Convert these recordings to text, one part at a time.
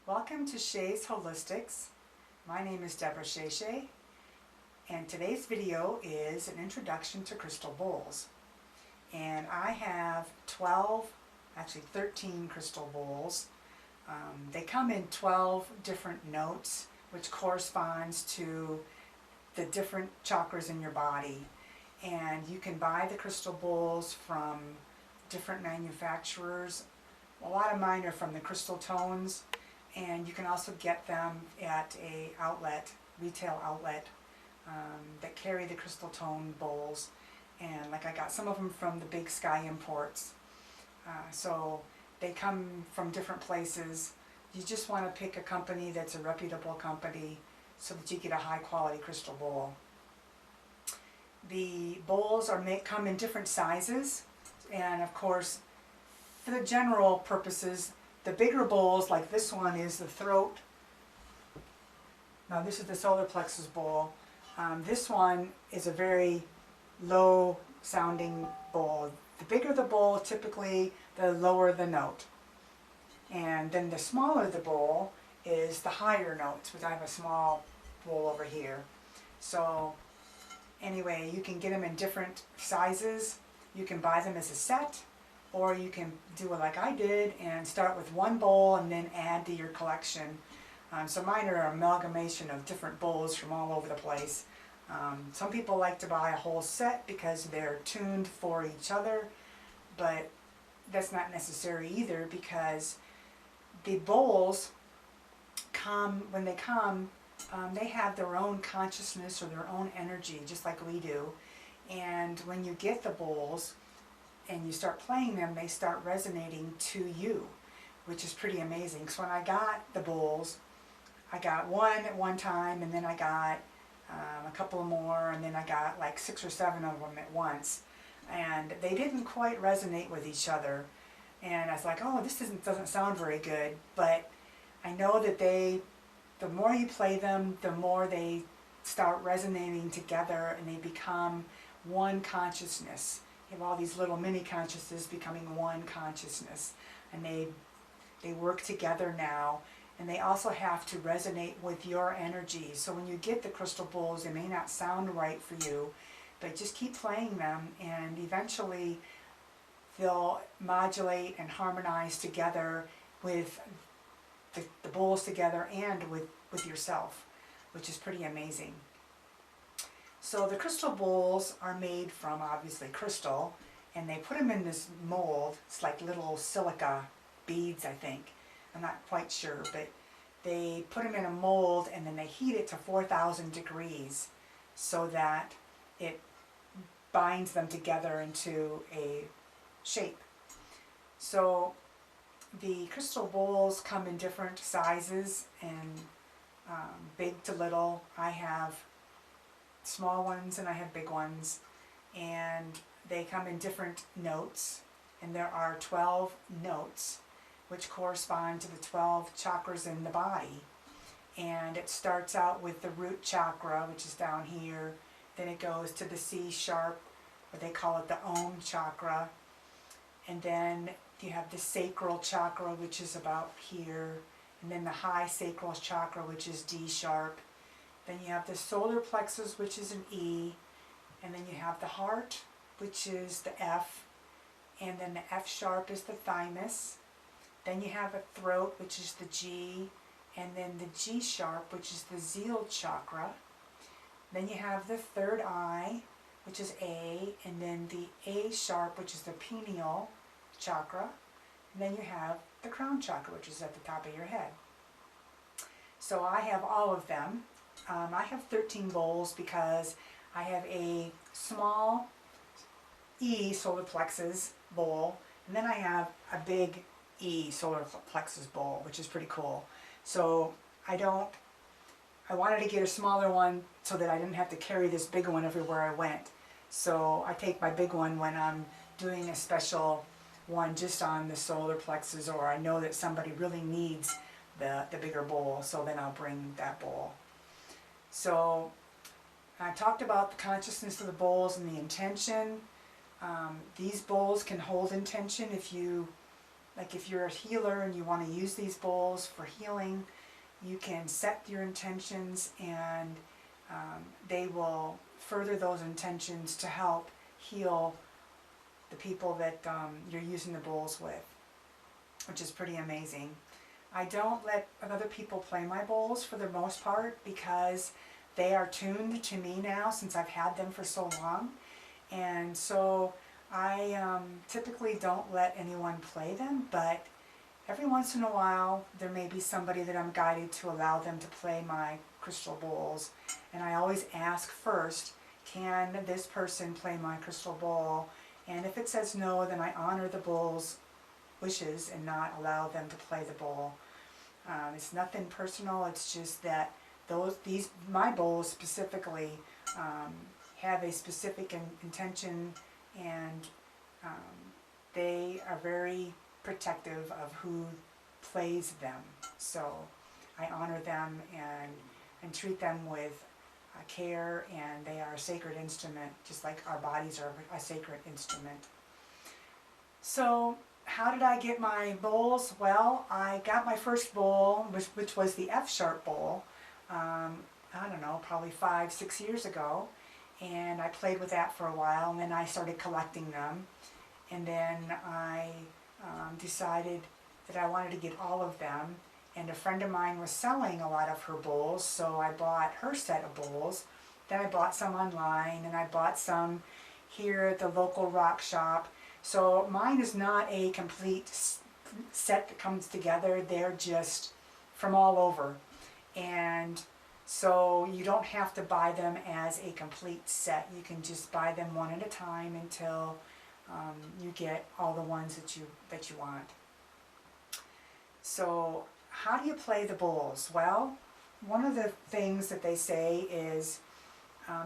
Welcome to Shays Holistics. My name is Deborah Shay, and today's video is an introduction to crystal bowls. And I have 13 crystal bowls. They come in 12 different notes, which corresponds to the different chakras in your body. And you can buy the crystal bowls from different manufacturers. A lot of mine are from the Crystal Tones, and you can also get them at a retail outlet that carry the Crystal Tone bowls. And like I got some of them from the Big Sky Imports. So they come from different places. You just want to pick a company that's a reputable company so that you get a high quality crystal bowl. The bowls come in different sizes, and of course for the general purposes, the bigger bowls like this one is the throat. Now this is the solar plexus bowl. This one is a very low sounding bowl. The bigger the bowl, typically the lower the note. And then the smaller the bowl is the higher notes, which I have a small bowl over here. So anyway, you can get them in different sizes. You can buy them as a set, or you can do it like I did and start with one bowl and then add to your collection. So mine are an amalgamation of different bowls from all over the place. Some people like to buy a whole set because they're tuned for each other, but that's not necessary either, because the bowls when they come, they have their own consciousness or their own energy, just like we do. And when you get the bowls and you start playing them, they start resonating to you, which is pretty amazing. So when I got the bowls, I got one at one time, and then I got a couple more, and then I got like 6 or 7 of them at once. And they didn't quite resonate with each other. And I was like, oh, this doesn't sound very good. But I know that the more you play them, the more they start resonating together, and they become one consciousness. You have all these little mini consciousnesses becoming one consciousness, and they work together now. And they also have to resonate with your energy. So when you get the crystal bowls, they may not sound right for you, but just keep playing them, and eventually they'll modulate and harmonize together with the bowls together and with yourself, which is pretty amazing. So the crystal bowls are made from, obviously, crystal, and they put them in this mold. It's like little silica beads, I think. I'm not quite sure, but they put them in a mold, and then they heat it to 4,000 degrees so that it binds them together into a shape. So the crystal bowls come in different sizes, and big to little. I have small ones and I have big ones, and they come in different notes, and there are 12 notes which correspond to the 12 chakras in the body. And it starts out with the root chakra, which is down here. Then it goes to the C sharp, or they call it the Om chakra. And then you have the sacral chakra, which is about here. And then the high sacral chakra, which is D sharp. Then you have the solar plexus, which is an E. And then you have the heart, which is the F. And then the F sharp is the thymus. Then you have a throat, which is the G. And then the G sharp, which is the Sealed Chakra. Then you have the third eye, which is A. And then the A sharp, which is the pineal chakra. And then you have the crown chakra, which is at the top of your head. So I have all of them. I have 13 bowls because I have a small E solar plexus bowl, and then I have a big E solar plexus bowl, which is pretty cool. So I wanted to get a smaller one so that I didn't have to carry this big one everywhere I went. So I take my big one when I'm doing a special one just on the solar plexus, or I know that somebody really needs the bigger bowl, so then I'll bring that bowl. So I talked about the consciousness of the bowls and the intention. These bowls can hold intention if you, like like if you're a healer and you want to use these bowls for healing, you can set your intentions, and they will further those intentions to help heal the people that you're using the bowls with, which is pretty amazing. I don't let other people play my bowls for the most part because they are tuned to me now since I've had them for so long. And so I typically don't let anyone play them, but every once in a while there may be somebody that I'm guided to allow them to play my crystal bowls. And I always ask first, can this person play my crystal bowl? And if it says no, then I honor the bowl's wishes and not allow them to play the bowl. It's nothing personal, it's just that my bowls specifically have a specific intention, and they are very protective of who plays them. So I honor them and treat them with care, and they are a sacred instrument, just like our bodies are a sacred instrument. So how did I get my bowls? Well, I got my first bowl, which was the F-sharp bowl, I don't know, probably 5-6 years ago, and I played with that for a while, and then I started collecting them, and then I decided that I wanted to get all of them, and a friend of mine was selling a lot of her bowls, so I bought her set of bowls. Then I bought some online, and I bought some here at the local rock shop. So mine is not a complete set that comes together. They're just from all over. And so you don't have to buy them as a complete set. You can just buy them one at a time until you get all the ones that you want. So how do you play the bowls? Well, one of the things that they say is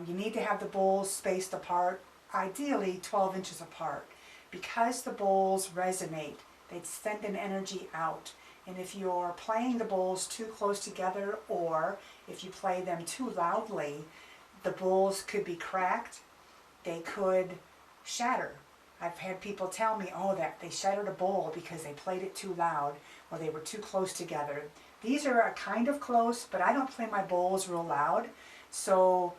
you need to have the bowls spaced apart, ideally 12 inches apart. Because the bowls resonate, they send an energy out. And if you're playing the bowls too close together, or if you play them too loudly, the bowls could be cracked, they could shatter. I've had people tell me, oh, that they shattered a bowl because they played it too loud, or they were too close together. These are kind of close, but I don't play my bowls real loud, so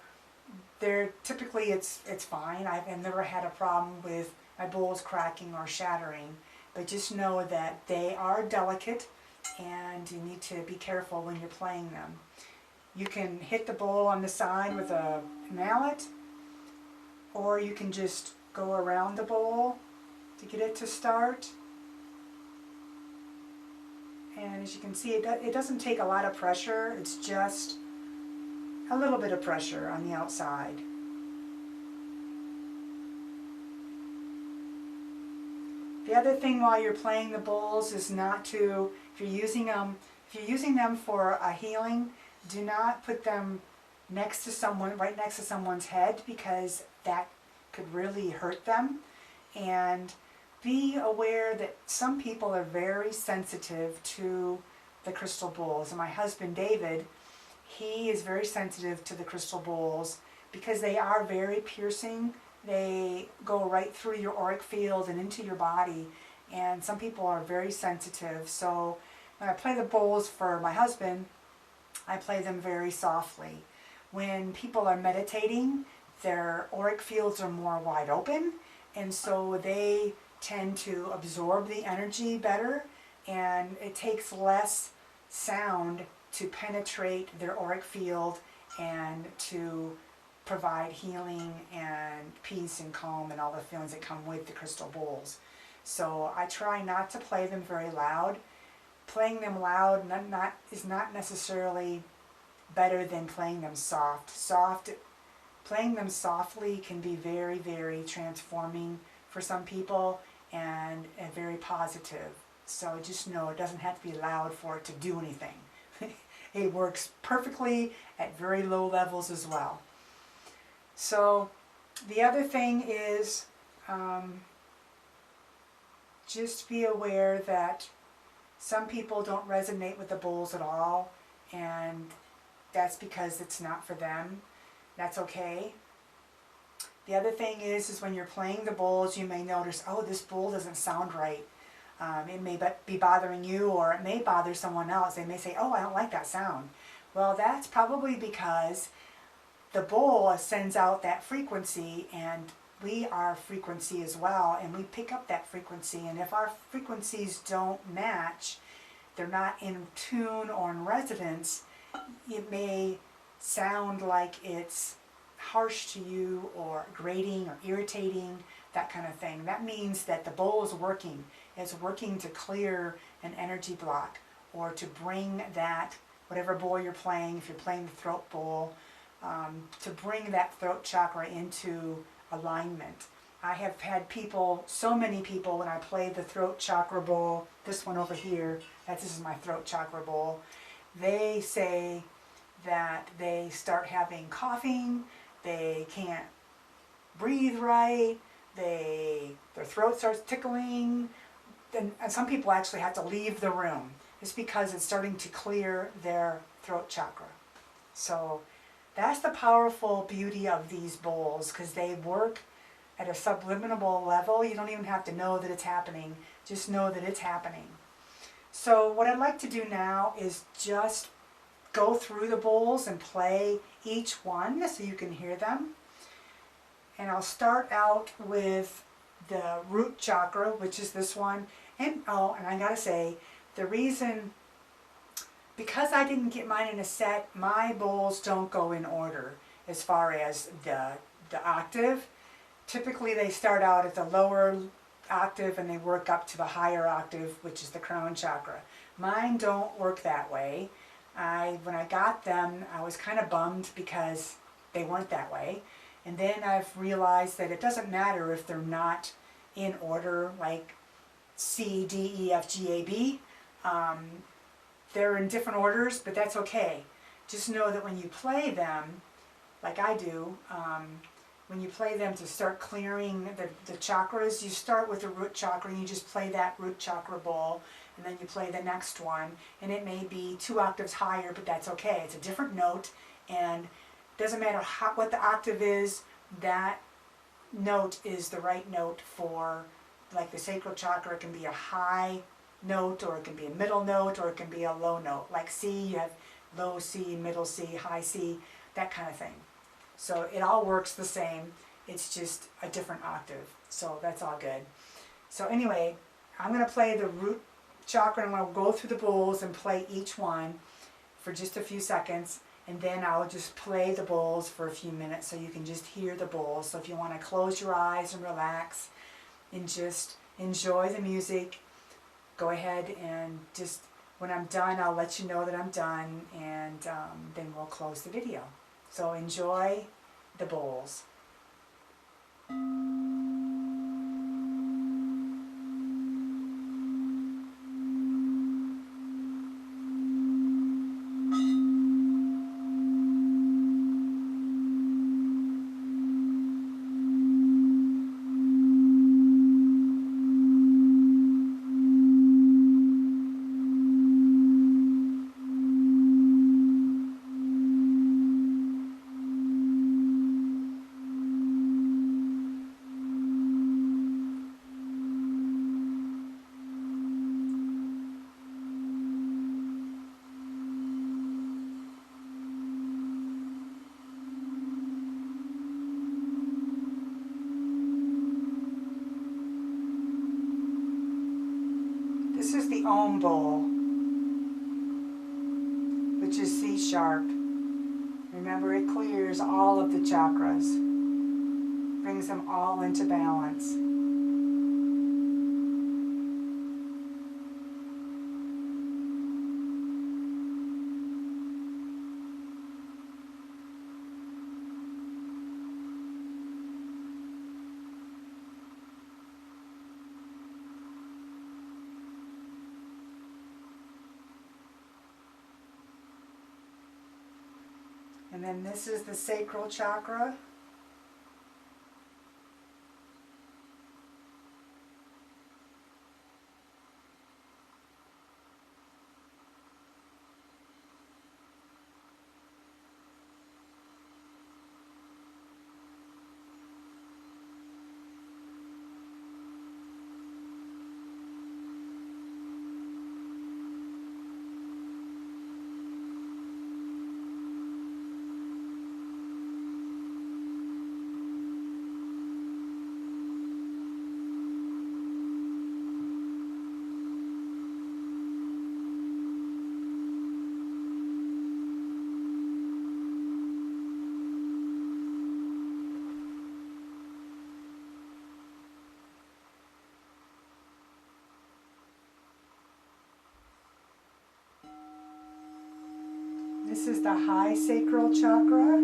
they're typically it's fine. I've never had a problem with my bowls cracking or shattering, but just know that they are delicate and you need to be careful when you're playing them. You can hit the bowl on the side with a mallet, or you can just go around the bowl to get it to start. And as you can see, it doesn't take a lot of pressure, it's just a little bit of pressure on the outside. The other thing while you're playing the bowls is not to, if you're using them for a healing, do not put them next to someone, right next to someone's head, because that could really hurt them. And be aware that some people are very sensitive to the crystal bowls. And my husband David, he is very sensitive to the crystal bowls because they are very piercing. They go right through your auric field and into your body, and some people are very sensitive. So when I play the bowls for my husband, I play them very softly. When people are meditating, their auric fields are more wide open, and so they tend to absorb the energy better, and it takes less sound to penetrate their auric field and to provide healing and peace and calm and all the feelings that come with the crystal bowls. So I try not to play them very loud. Playing them loud is not necessarily better than playing them soft. Playing them softly can be very, very transforming for some people and very positive. So just know it doesn't have to be loud for it to do anything. It works perfectly at very low levels as well. So the other thing is just be aware that some people don't resonate with the bowls at all, and that's because it's not for them. That's okay. The other thing is when you're playing the bowls, you may notice, oh, this bowl doesn't sound right. It may be bothering you, or it may bother someone else. They may say, oh, I don't like that sound. Well, that's probably because the bowl sends out that frequency, and we are frequency as well, and we pick up that frequency. And if our frequencies don't match, they're not in tune or in resonance, it may sound like it's harsh to you, or grating, or irritating, that kind of thing. That means that the bowl is working. It's working to clear an energy block, or to bring that, whatever bowl you're playing, if you're playing the throat bowl, to bring that throat chakra into alignment. I have had people, so many people, when I play the throat chakra bowl, this one over here, this is my throat chakra bowl, they say that they start having coughing, they can't breathe right, their throat starts tickling, and some people actually have to leave the room. It's because it's starting to clear their throat chakra. So that's the powerful beauty of these bowls, because they work at a subliminal level. You don't even have to know that it's happening. Just know that it's happening. So what I'd like to do now is just go through the bowls and play each one so you can hear them. And I'll start out with the root chakra, which is this one. And I gotta say, the reason, because I didn't get mine in a set, my bowls don't go in order as far as the octave. Typically they start out at the lower octave and they work up to the higher octave, which is the crown chakra. Mine don't work that way. When I got them, I was kind of bummed because they weren't that way. And then I've realized that it doesn't matter if they're not in order, like C, D, E, F, G, A, B. They're in different orders, but that's okay. Just know that when you play them, like I do, when you play them to start clearing the chakras, you start with the root chakra and you just play that root chakra bowl, and then you play the next one, and it may be 2 octaves higher, but that's okay. It's a different note, and it doesn't matter what the octave is, that note is the right note for, like the sacral chakra. It can be a high note, or it can be a middle note, or it can be a low note. Like C, you have low C, middle C, high C, that kind of thing. So it all works the same, it's just a different octave. So that's all good. So anyway, I'm going to play the root chakra, and I'm going to go through the bowls and play each one for just a few seconds, and then I'll just play the bowls for a few minutes so you can just hear the bowls. So if you want to close your eyes and relax and just enjoy the music, go ahead, and just when I'm done, I'll let you know that I'm done, and then we'll close the video. So enjoy the bowls. This is the Om bowl, which is C sharp. Remember, it clears all of the chakras, brings them all into balance. And then this is the sacral chakra. This is the high sacral chakra.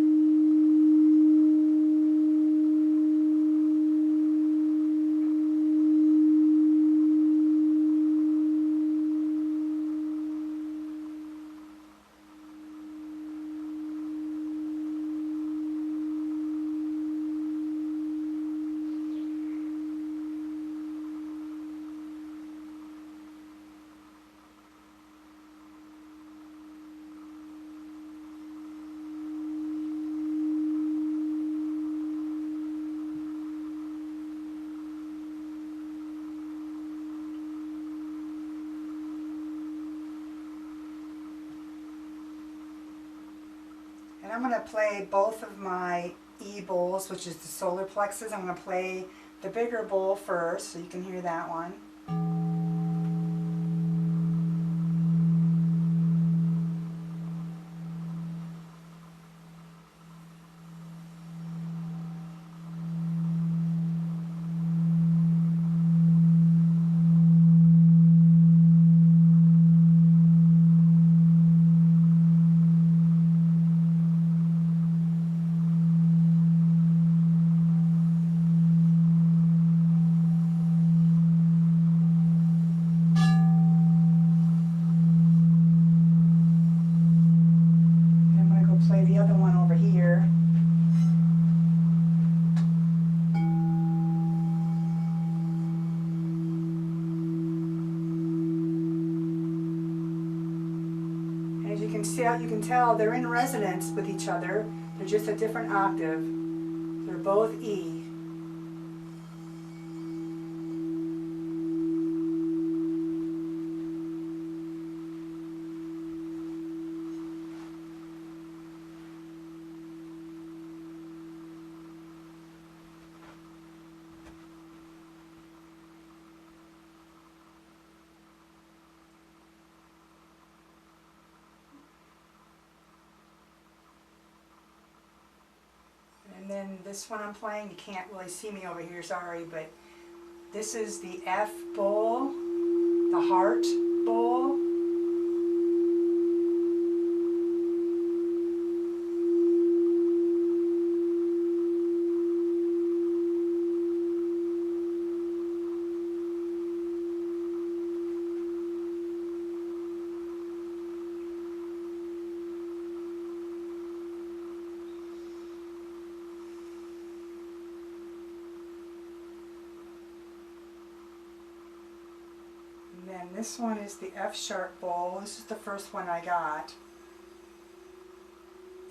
And I'm going to play both of my E bowls, which is the solar plexus. I'm going to play the bigger bowl first so you can hear that one. Play the other one over here. As you can see, you can tell they're in resonance with each other. They're just a different octave. They're both E. And then this one I'm playing, you can't really see me over here, sorry, but this is the F bowl, the heart bowl. And this one is the F sharp bowl. This is the first one I got.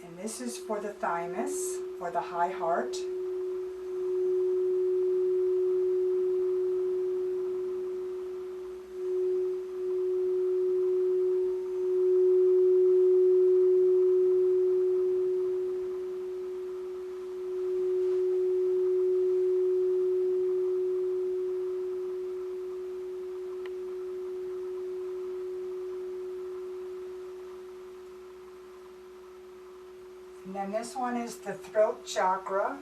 And this is for the thymus, or the high heart. And then this one is the throat chakra.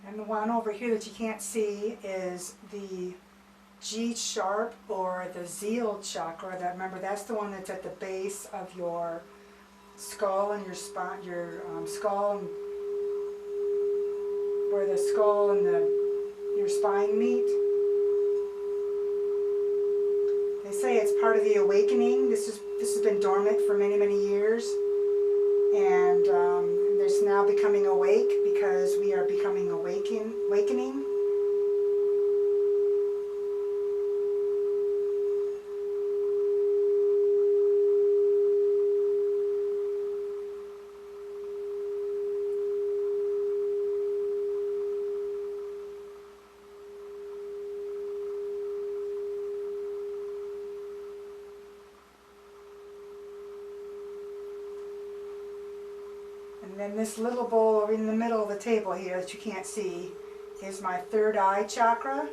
And the one over here that you can't see is the G sharp, or the Sealed Chakra. That, remember, that's the one that's at the base of your skull and your spine, your skull, and where the skull and your spine meet. They say it's part of the awakening. This has been dormant for many, many years, and it's now becoming awake because we are becoming awakening. And then this little bowl over in the middle of the table here that you can't see is my third eye chakra.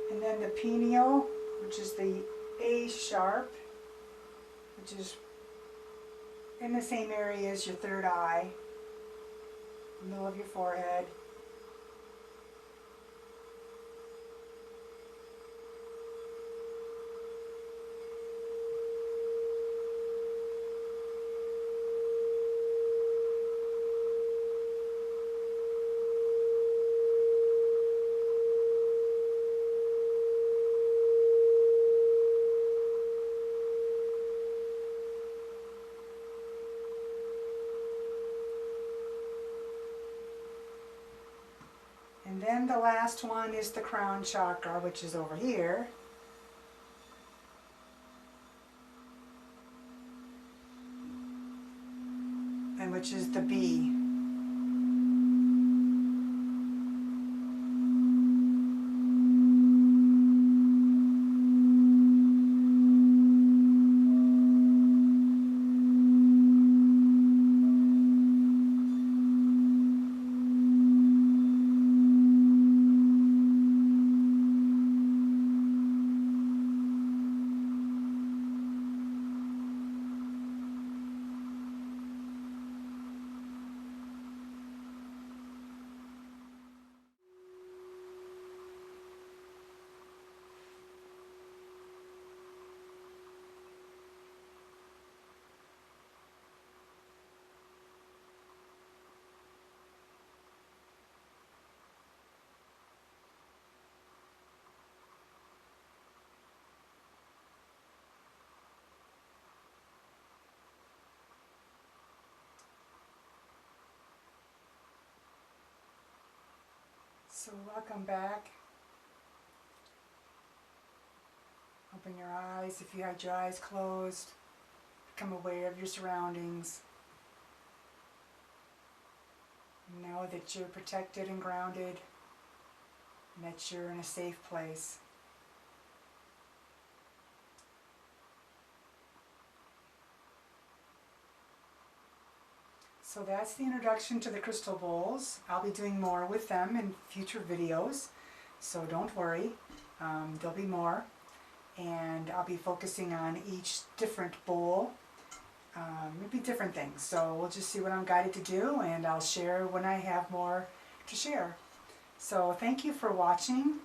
And then the pineal, which is the A sharp, which is in the same area as your third eye, middle of your forehead. And then the last one is the crown chakra, which is over here. And which is the B. So welcome back. Open your eyes if you had your eyes closed. Become aware of your surroundings. Know that you're protected and grounded, and that you're in a safe place. So that's the introduction to the crystal bowls. I'll be doing more with them in future videos, so don't worry, there'll be more. And I'll be focusing on each different bowl, maybe different things. So we'll just see what I'm guided to do, and I'll share when I have more to share. So thank you for watching.